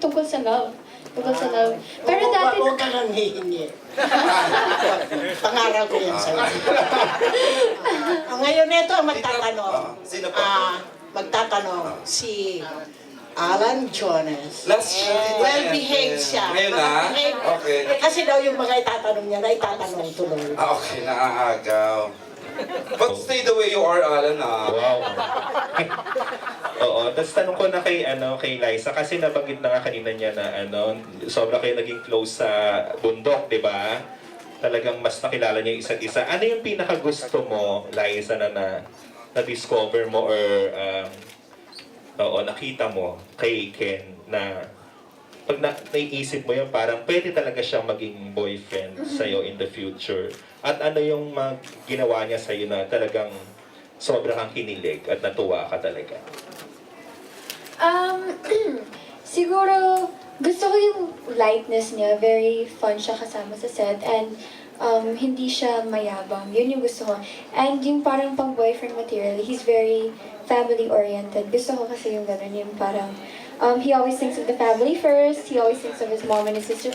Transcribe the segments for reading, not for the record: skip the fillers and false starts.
tungkol sa love. Tungkol sa love. Pero dati, Huwag ka nang hihingi. Pangarap ko yan sa'yo. Ngayon ito ang magtatanong. Sino pa? Magtatanong si Alan Jonas. Last year. Well-behaved siya. Ngayon na? Well-behaved. Okay. Kasi daw yung mga itatanong niya na itatanong tuloy. Okay, naaagaw. But stay the way you are, Alan, Wow. Oo, tapos tanong ko na kay Liza, kasi nabanggit na nga kanina niya na sobra kayo naging close sa bundok, di ba? Talagang mas nakilala niya yung isa't isa. Ano yung pinakagusto mo, Liza, na-discover mo or nakita mo kay Ken na pag naiisip mo yun, parang pwede talaga siyang maging boyfriend sa'yo in the future? At ano yung ginawa niya sa'yo na talagang sobra kang kinilig at natuwa ka talaga? siguro, gusto ko yung lightness niya. Very fun siya kasama sa set. And hindi siya mayabang. Yun yung gusto ko. And yung parang pang boyfriend material, he's very family-oriented. Gusto ko kasi yung gano'n, yung parang he always thinks of the family first. He always thinks of his mom and his sister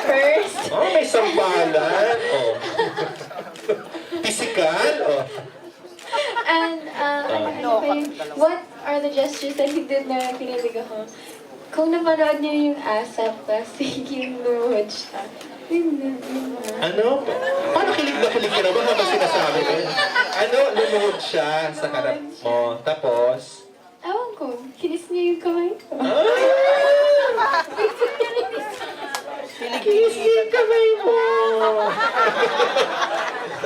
first. Oh, may sambalan. Oh. Physical. Oh. And ano ba yun? What are the gestures that he did na kinilig ako? Kung napanood niyo yung ASAP kasi yung lumuhod siya. Yun. Ano? Paano kilig na kilig ka na ba habang sinasabi ko? Ano? Lumuhod siya sa harap mo. Tapos? Ewan ko, kinis niya yung kamay ko. Kinis niya yung kamay mo.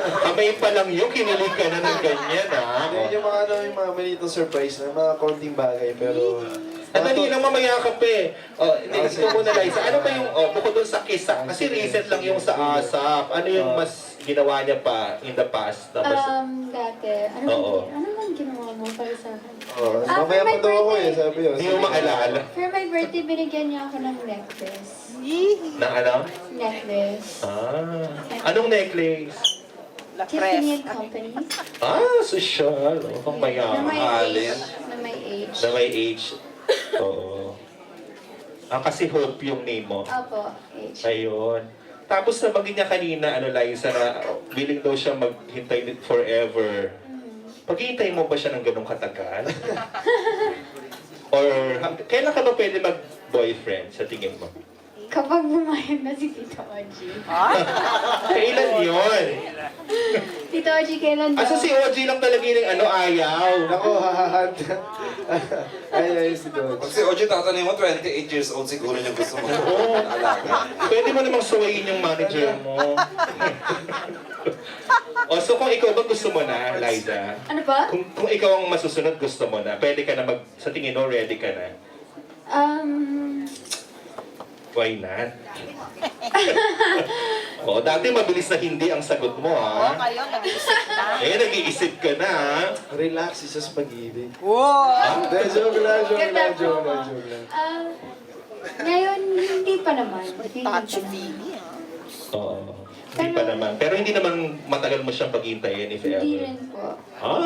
Kamay pa lang yun, kinilig ka na ng ganyan, ha? Yung mga malitong surprise na mga konting bagay, pero... Dali lang mamaya ka pe. Ito muna, Liza. Ano ba yung, bukod dun sa kisa? Kasi recent lang yung sa ASAP. Ano yung mas ginawa niya pa in the past? Na mas, Dati. Oo. Ano bang ginawa mo para sa akin? Mamaya pa daw ako eh, sabi yun. hindi mo maalala. For my birthday, binigyan niya ako ng necklace. Ng ano? Necklace. Anong necklace? Tiffany and Company. Social. Pang Na mayaman. may Alin? age. Na may age. Na may age. Oo. Kasi Hope yung name mo. Opo, age. Ayun. Tapos nabanggit niya kanina, Liza, na willing daw siya maghintay forever. Paghihintay mo ba siya ng ganong katagal? Or kailan ka ba pwede mag-boyfriend sa tingin mo? Kapag bumayag na si Tito Oji. Kailan yun? Tito Oji, kailan daw? Asa si OG lang talaga yung ayaw. Ako, hahahad. Ay, si Dodge. Pag si Oji tatanungin mo, 28 years old siguro niya gusto mo. Alaga. Pwede mo namang suwayin yung manager mo. So kung ikaw ba gusto mo na, Liza? Ano ba? Kung ikaw ang masusunod, gusto mo na, pwede ka na sa tingin mo, ready ka na? Why not? Dati mabilis na hindi ang sagot mo, ha? Kayo, nag-iisip na. Nag-iisip ka na, ha? Relax, isa sa pag-ibig. Wow! Joke lang. Ngayon, hindi pa naman. Hindi pa Touchy naman. feely, Oo. Hindi pa naman. Pero hindi naman matagal mo siyang paghintayin if ever. Hindi rin po. Ano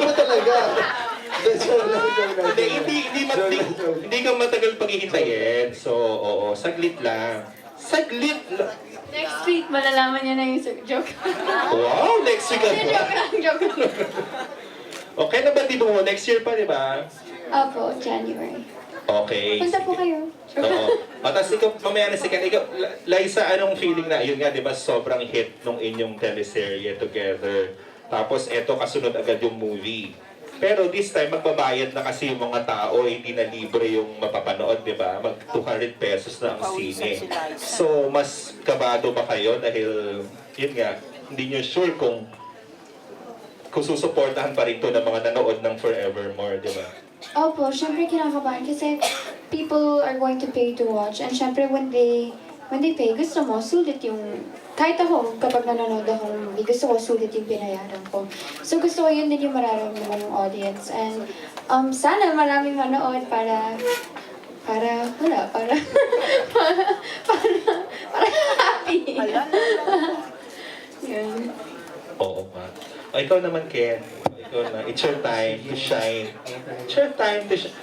ba talaga? Joke lang. Hindi ka matagal paghihintayin. So, oo. Saglit lang. Saglit lang. Next week, malalaman niya na yung joke. Wow, next week Joke lang, joke lang. Okay na ba, di ba mo? Next year pa, di ba? Opo, January. Okay. Punta po kayo. Oo. Tapos ikaw, mamaya na si Ken, ikaw, Liza, anong feeling na, yun nga, di ba, sobrang hit nung inyong teleserye together. Tapos eto, kasunod agad yung movie. Pero this time, magbabayad na kasi yung mga tao, hindi na libre yung mapapanood, di ba? Mag 200 pesos na ang sine. So, mas kabado ba kayo dahil, yun nga, hindi nyo sure kung susuportahan pa rin to ng mga nanood ng Forevermore, di ba? Opo, syempre kinakabahan kasi people are going to pay to watch. And syempre when they pay, gusto mo, sulit yung... Kahit ako, kapag nanonood ako ng movie, gusto ko sulit yung binayaran ko. So gusto ko yun din yung mararamdaman ng audience. And sana maraming manood para happy. Yun. Oo nga. Ikaw naman, Ken. Ikaw na. It's your time to shine. It's your time to shine.